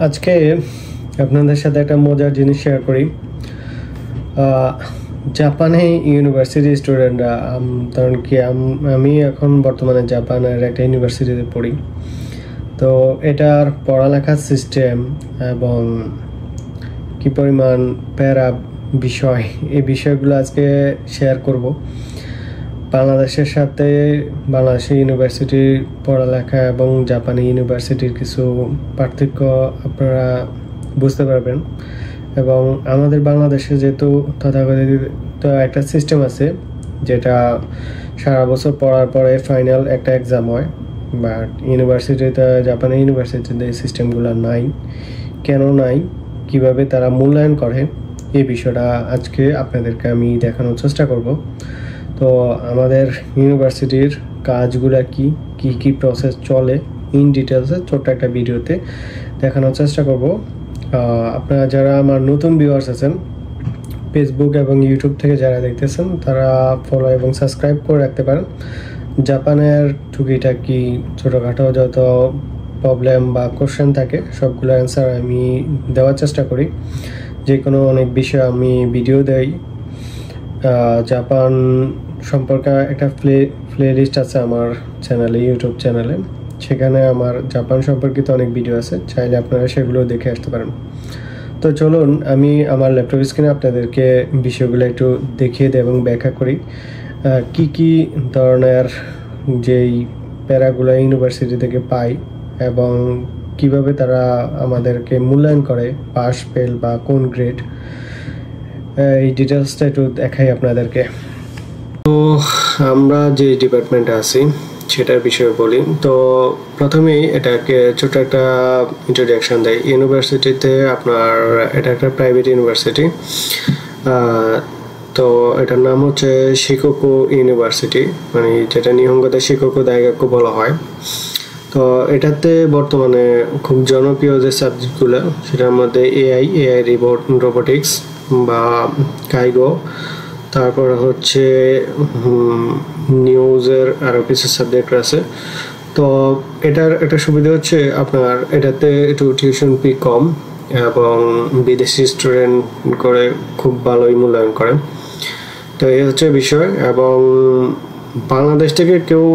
আজকে আপনাদের সাথে একটা মজার জিনিস শেয়ার করি। জাপানে ইউনিভার্সিটি স্টুডেন্টরা, কারণ কি আমি এখন বর্তমানে জাপানের একটা ইউনিভার্সিটিতে পড়ি। তো এটার পড়ালেখার সিস্টেম এবং কি পরিমাণ প্যারা বিষয়, এই বিষয়গুলো আজকে শেয়ার করব। বাংলাদেশের সাথে বাংলাদেশের ইউনিভার্সিটির পড়ালেখা এবং জাপানি ইউনিভার্সিটির কিছু পার্থক্য আপনারা বুঝতে পারবেন। এবং আমাদের বাংলাদেশে যেহেতু তথাকথিত একটা সিস্টেম আছে, যেটা সারা বছর পড়ার পরে ফাইনাল একটা এক্সাম হয়, বাট ইউনিভার্সিটিতে, জাপানি ইউনিভার্সিটিতে এই সিস্টেমগুলো নাই। কেন নাই, কিভাবে তারা মূল্যায়ন করে, এই বিষয়টা আজকে আপনাদেরকে আমি দেখানোর চেষ্টা করব। তো আমাদের ইউনিভার্সিটির কাজগুলো কি প্রসেস চলে ইন ডিটেলসে ছোট্ট একটা ভিডিওতে দেখানোর চেষ্টা করব। আপনারা যারা আমার নতুন ভিউয়ার্স আছেন, ফেসবুক এবং ইউটিউব থেকে যারা দেখতেছেন, তারা ফলো এবং সাবস্ক্রাইব করে রাখতে পারেন। জাপানের টুকিটাকি ছোটোখাটো যত প্রবলেম বা কোশ্চেন থাকে, সবগুলো অ্যান্সার আমি দেওয়ার চেষ্টা করি। যে কোনো অনেক বিষয়ে আমি ভিডিও দেই। জাপান সম্পর্কে একটা প্লে লিস্ট আছে আমার চ্যানেলে, ইউটিউব চ্যানেলে। সেখানে আমার জাপান সম্পর্কিত অনেক ভিডিও আছে, চাইলে আপনারা সেগুলো দেখে আসতে পারেন। তো চলুন আমি আমার ল্যাপটপ স্ক্রিনে আপনাদেরকে বিষয়গুলো একটু দেখিয়ে দিই এবং ব্যাখ্যা করি কি ধরনের যেই প্যারাগুলো ইউনিভার্সিটি থেকে পাই এবং কিভাবে তারা আমাদেরকে মূল্যায়ন করে, পাস ফেল বা কোন গ্রেড, এই ডিটেলসটা একটু দেখাই আপনাদেরকে। তো আমরা যে ডিপার্টমেন্টে আছি সেটার বিষয়ে বলি। তো প্রথমেই এটাকে ছোট একটা ইন্ট্রোডাকশন দেয়। ইউনিভার্সিটিতে আপনার, এটা একটা প্রাইভেট ইউনিভার্সিটি। তো এটার নাম হচ্ছে শিকোকু ইউনিভার্সিটি, মানে যেটা নিহঙ্গতে শিকোকু দাইগাক্কু বলা হয়। তো এটাতে বর্তমানে খুব জনপ্রিয় যে সাবজেক্টগুলো, সেটার মধ্যে এআই রোবোটিক্স বা কাইগো, তারপর হচ্ছে নিউজের আরও কিছু সাবজেক্ট আছে। তো এটার একটা সুবিধা হচ্ছে আপনার এটাতে একটু টিউশন ফি কম এবং বিদেশি স্টুডেন্ট করে খুব ভালোই মূল্যায়ন করে। তো এই হচ্ছে বিষয়। এবং বাংলাদেশ থেকে কেউ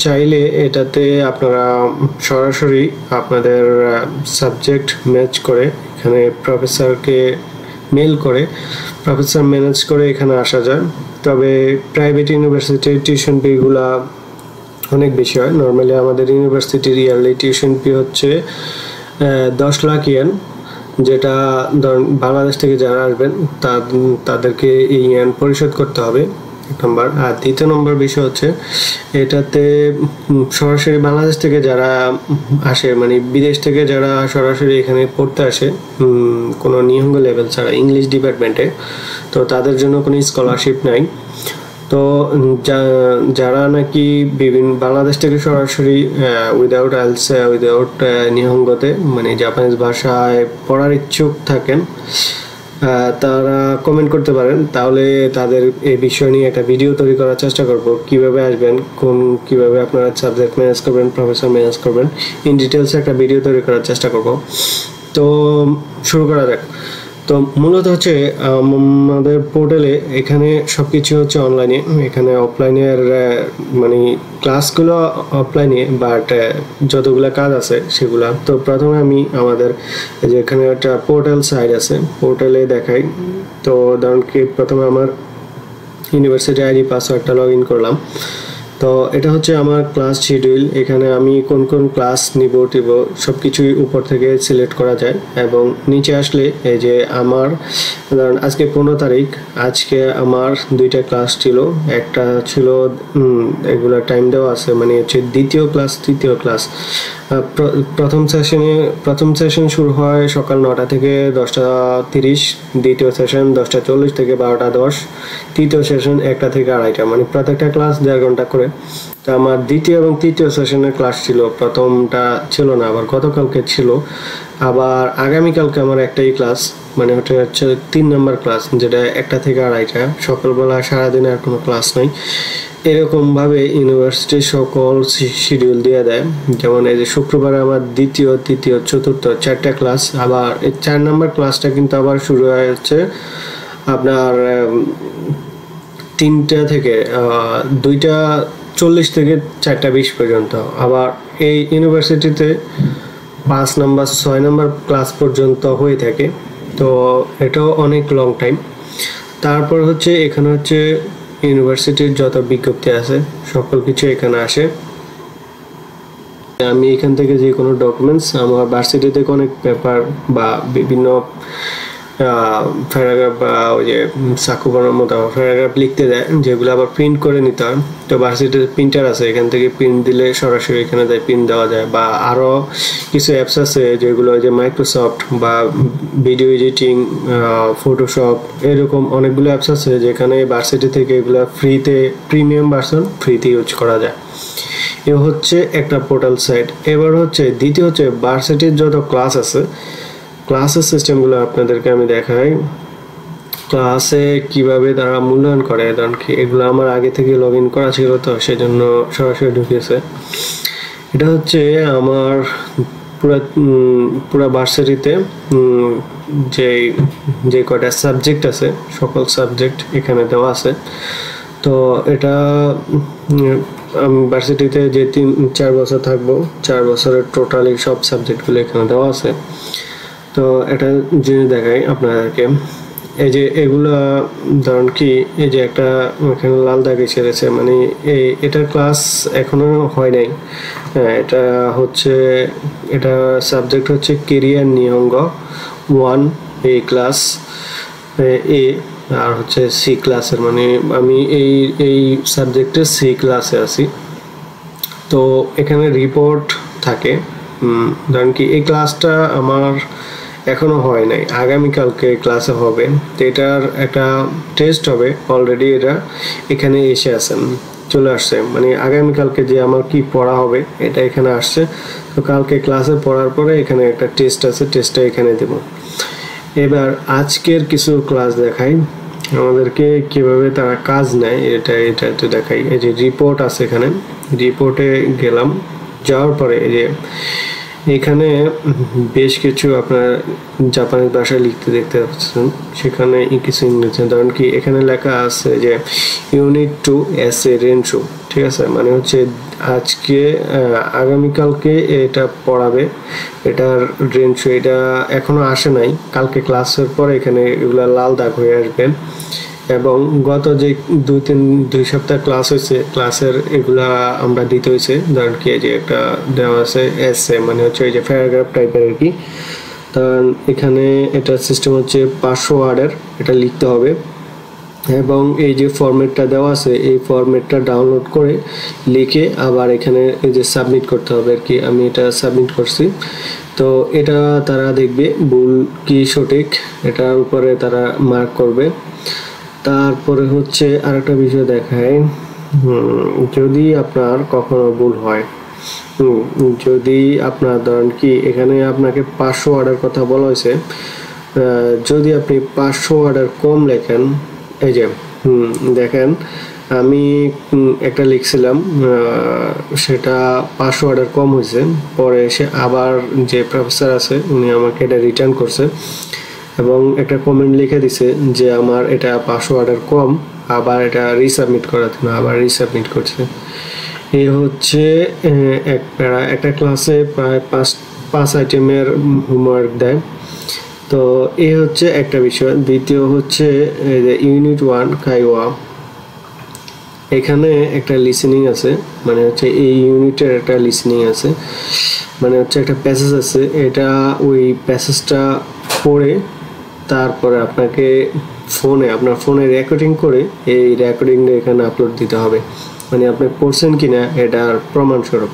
চাইলে এটাতে আপনারা সরাসরি আপনাদের সাবজেক্ট ম্যাচ করে এখানে প্রফেসরকে মেল করে প্রফেসর ম্যানেজ করে এখানে আসা যায়। তবে প্রাইভেট ইউনিভার্সিটির টিউশন ফিগুলা অনেক বেশি হয়। নর্মালি আমাদের ইউনিভার্সিটির ইয়ারলি টিউশন ফি হচ্ছে 10 লাখ ইয়েন, যেটা ধরুন বাংলাদেশ থেকে যারা আসবেন তাদেরকে এই ইয়েন পরিশোধ করতে হবে, এক নম্বর। আর দ্বিতীয় নম্বর বিষয় হচ্ছে এটাতে সরাসরি বাংলাদেশ থেকে যারা আসে, মানে বিদেশ থেকে যারা সরাসরি এখানে পড়তে আসে কোনো নিহঙ্গ লেভেল ছাড়া ইংলিশ ডিপার্টমেন্টে, তো তাদের জন্য কোনো স্কলারশিপ নাই। তো যারা নাকি বাংলাদেশ থেকে সরাসরি উইদাউট আইএলটিএস, উইদাউট নিহঙ্গতে, মানে জাপানিজ ভাষায় পড়ার ইচ্ছুক থাকেন, তারা কমেন্ট করতে পারেন। তাহলে তাদের এই বিষয় নিয়ে একটা ভিডিও তৈরি করার চেষ্টা করব, কিভাবে আসবেন, কিভাবে আপনারা সাবজেক্ট ম্যানেজ করবেন, প্রফেসর ম্যানেজ করবেন, ইন ডিটেলসে একটা ভিডিও তৈরি করার চেষ্টা করব। তো শুরু করা যাক। তো মূলত হচ্ছে আমাদের পোর্টালে এখানে সব কিছু হচ্ছে অনলাইনে, এখানে অফলাইনের মানে ক্লাসগুলো অফলাইনে, বাট যতগুলো কাজ আছে সেগুলো। তো প্রথমে আমি আমাদের যে এখানে একটা পোর্টাল সাইট আছে, পোর্টালে দেখাই। তো ধরুন কি প্রথমে আমার ইউনিভার্সিটি আইডি পাসওয়ার্ডটা লগ ইন করলাম। তো এটা হচ্ছে আমার ক্লাস শিডিউল। এখানে আমি কোন ক্লাস নিব সব কিছুই উপর থেকে সিলেক্ট করা যায়। এবং নিচে আসলে এই যে আমার ধরুন আজকে 15 তারিখ, আজকে আমার 2টা ক্লাস ছিল। একটা ছিল এগুলা টাইম দেওয়া আছে, মানে হচ্ছে দ্বিতীয় ক্লাস, তৃতীয় ক্লাস। প্রথম সেশন শুরু হয় সকাল 9টা থেকে 10টা 30, দ্বিতীয় সেশন 10টা40 থেকে 12টা10, তৃতীয় সেশন 1টা থেকে 2:30, মানে প্রত্যেকটা ক্লাস 1.5 ঘন্টা করে। তো আমার দ্বিতীয় এবং তৃতীয় সেশনের ক্লাস ছিল, প্রথমটা ছিল না, আবার গতকালকে ছিল, আবার আগামীকালকে আমার একটাই ক্লাস, মানে ওটা হচ্ছে 3 নম্বর ক্লাস, যেটা 1টা থেকে 2:30, সকালবেলা সারাদিনে আর কোনো ক্লাস নাই। এরকমভাবে ইউনিভার্সিটি সকল শিডিউল দিয়ে দেয়। যেমন এই যে শুক্রবারে আমার দ্বিতীয়, তৃতীয়, চতুর্থ 4টা ক্লাস, আবার এই 4 নম্বর ক্লাসটা কিন্তু আবার শুরু হয়েছে আপনার 3টা থেকে 2:40 থেকে 4:20 পর্যন্ত। আবার এই ইউনিভার্সিটিতে 5 নম্বর 6 নম্বর ক্লাস পর্যন্ত হয়ে থাকে, তো এটাও অনেক লং টাইম। তারপর হচ্ছে এখানে হচ্ছে ইউনিভার্সিটির যত বিজ্ঞপ্তি আছে সকল কিছু এখানে আসে। আমি এখান থেকে যে কোনো ডকুমেন্টস, আমার ভার্সিটিতে অনেক পেপার বা বিভিন্ন প্যারাগ্রাফ বা ওই যে সাকুবানোর মতো প্যারাগ্রাফ লিখতে দেয়, যেগুলো আবার প্রিন্ট করে নিতে হয়। তো ভার্সিটিতে প্রিন্টার আছে, এখান থেকে প্রিন্ট দিলে সরাসরি এখানে প্রিন্ট দেওয়া যায়। বা আরও কিছু অ্যাপস আছে যেগুলো যে মাইক্রোসফট বা ভিডিও এডিটিং, ফটোশপ, এরকম অনেকগুলো অ্যাপস আছে যেখানে ভার্সিটি থেকে এগুলো ফ্রিতে, প্রিমিয়াম ভার্সন ফ্রিতে ইউজ করা যায়। এ হচ্ছে একটা পোর্টাল সাইট। এবার হচ্ছে দ্বিতীয় হচ্ছে ভার্সিটির যত ক্লাস আছে, ক্লাসের সিস্টেমগুলো আপনাদেরকে আমি দেখাই। ক্লাসে কিভাবে তারা মূল্যায়ন করে, কারণ কি এগুলো আমার আগে থেকে লগ ইন করা ছিল, তো সেজন্য সরাসরি ঢুকেছে। এটা হচ্ছে আমার পুরা ভার্সিটিতে যে কয়টা সাবজেক্ট আছে সকল সাবজেক্ট এখানে দেওয়া আছে। তো এটা আমি ভার্সিটিতে যে 4 বছর থাকবো, 4 বছরের টোটালি সব সাবজেক্টগুলো এখানে দেওয়া আছে। তো এটা জিনিস দেখাই আপনাদেরকে, এই যে এগুলা ধরুন কি এই যে একটা এখানে লাল দাগে ছেড়েছে, মানে এটার ক্লাস এখনো হয় নাই। এটা হচ্ছে, এটা সাবজেক্ট হচ্ছে কেরিয়ার নিহঙ্গ 1 এ ক্লাস এ, আর হচ্ছে সি ক্লাসের, মানে আমি এই সাবজেক্টে সি ক্লাসে আছি। তো এখানে রিপোর্ট থাকে, ধরুন কি এই ক্লাসটা আমার এখনো হয় নাই, আগামীকালকে ক্লাসে হবে। তো এটার একটা টেস্ট হবে, অলরেডি এটা এখানে এসে আসেন, চলে আসছে, মানে আগামীকালকে যে আমার কি পড়া হবে এটা এখানে আসছে। তো কালকে ক্লাসে পড়ার পরে এখানে একটা টেস্ট আছে, টেস্টটা এখানে দেব। এবার আজকের কিছু ক্লাস দেখাই আমাদেরকে কিভাবে তারা কাজ নেয়, এটা একটু দেখাই। এই যে রিপোর্ট আছে, এখানে রিপোর্টে গেলাম, যাওয়ার পরে এই যে এখানে বেশ কিছু আপনার জাপানি ভাষায় লিখতে দেখতে পাচ্ছেন, সেখানে কিছু ইংরেজি, ধরুন কি এখানে লেখা আছে যে ইউনিট 2 এসএ রেনশো, ঠিক আছে, মানে হচ্ছে আজকে আগামীকালকে এটা পড়াবে, এটার রেনশো এটা এখনো আসে নাই, কালকে ক্লাসের পরে এখানে এগুলা লাল দাগ হয়ে আসবে। এবং গত যে 2 সপ্তাহ ক্লাস হয়েছে, ক্লাসের এগুলা আমরা দিতে হয়েছে, ধরেন কি যে একটা দেওয়া আছে এসএ, মানে হচ্ছে এই যে প্যারাগ্রাফ টাইপের আর কি। কারণ এখানে এটা সিস্টেম হচ্ছে 500 ওয়ার্ডের, এটা লিখতে হবে, এবং এই যে ফরম্যাটটা দেওয়া আছে এই ফরম্যাটটা ডাউনলোড করে লিখে আবার এখানে এই যে সাবমিট করতে হবে আর কি। আমি এটা সাবমিট করছি, তো এটা তারা দেখবে ভুল কি সঠিক, এটার উপরে তারা মার্ক করবে। তারপরে হচ্ছে আরেকটা বিষয় দেখায়, যদি আপনার কখনো ভুল হয়, যদি আপনার ধরেন কি এখানে আপনাকে 500 ওয়ার্ডের কথা বলা হয়েছে, যদি আপনি 500 ওয়ার্ডের কম লেখেন, এই যে দেখেন আমি একটা লিখছিলাম, সেটা 500 ওয়ার্ডের কম হয়েছে, পরে সে আবার যে প্রফেসর আছে উনি আমাকে এটা রিটার্ন করছে এবং একটা কমেন্ট লিখে দিছে যে আমার এটা 500 ওয়ার্ডের কম, আবার এটা রিসাবমিট করাতে না, আবার রিসাবমিট করছে। এই হচ্ছে একটা ক্লাসে প্রায় 5 আইটেমের হোমওয়ার্ক দেয়। তো এই হচ্ছে একটা বিষয়। দ্বিতীয় হচ্ছে এই যে ইউনিট 1 কাইওয়া, এখানে একটা লিসেনিং আছে, মানে হচ্ছে এই ইউনিটের একটা লিসেনিং আছে, মানে হচ্ছে একটা প্যাসেজ আছে, এটা ওই প্যাসেজটা পড়ে তারপরে আপনাকে আপনার ফোনে রেকর্ডিং করে এই রেকর্ডিংটা এখানে আপলোড দিতে হবে, মানে আপনি পড়ছেন কিনা এটার প্রমাণস্বরূপ।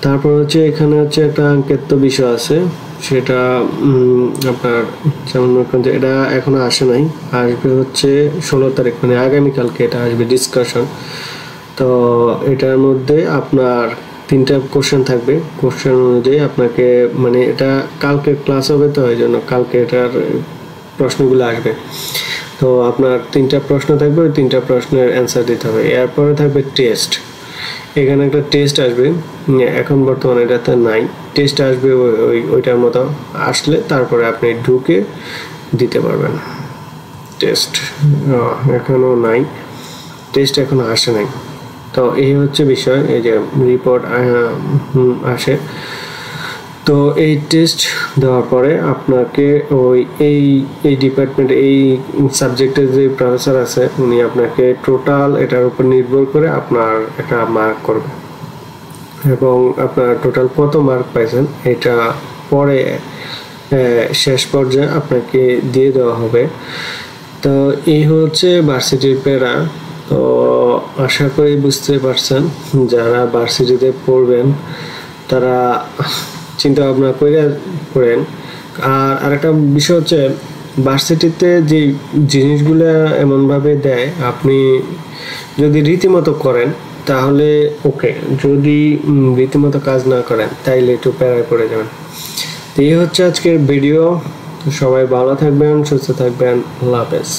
তারপর হচ্ছে এখানে হচ্ছে একটা অঙ্কিত বিষয় আছে, সেটা আপনার যেমন এটা এখনো আসে নাই, আসবে হচ্ছে 16 তারিখ, মানে আগামীকালকে এটা আসবে ডিসকাশন। তো এটার মধ্যে আপনার 3টা কোশ্চেন থাকবে। কোশ্চেন অনুযায়ী আপনাকে মানে এটা কালকে ক্লাস হবে, তো এই জন্য কালকে এটার প্রশ্নগুলো আসবে। তো আপনার 3টা প্রশ্ন থাকবে, ওই 3টা প্রশ্নের অ্যান্সার দিতে হবে। এরপরে থাকবে টেস্ট। এখানে একটা টেস্ট আসবে, এখন বর্তমানে এটাতে নাই। টেস্ট আসবে ওইটার মতো আসলে তারপরে আপনি ঢুকে দিতে পারবেন। টেস্ট এখনও নাই, টেস্ট এখনো আসে নাই। তো এই হচ্ছে বিষয়, এই যে রিপোর্ট আসে। তো এই টেস্ট দেওয়ার পরে আপনাকে এই ডিপার্টমেন্ট এই সাবজেক্টের যে প্রফেসর আছে উনি আপনাকে টোটাল এটার উপর নির্ভর করে আপনার একটা মার্ক করবে, এবং আপনার টোটাল কত মার্ক পাইছেন এটা পরে শেষ পর্যায়ে আপনাকে দিয়ে দেওয়া হবে। তো এই হচ্ছে ভার্সিটির প্যারা। তো আশা করি বুঝতে পারছেন, যারা ভার্সিটিতে পড়বেন তারা চিন্তা ভাবনা করে পড়েন। আর আরেকটা বিষয় হচ্ছে ভার্সিটিতে যে জিনিসগুলো এমনভাবে দেয়, আপনি যদি রীতিমতো করেন তাহলে ওকে, যদি রীতিমতো কাজ না করেন তাইলে একটু প্যারায় পড়ে যাবেন। তো এই হচ্ছে আজকের ভিডিও। সবাই ভালো থাকবেন, সুস্থ থাকবেন, আল্লাহ হাফেজ।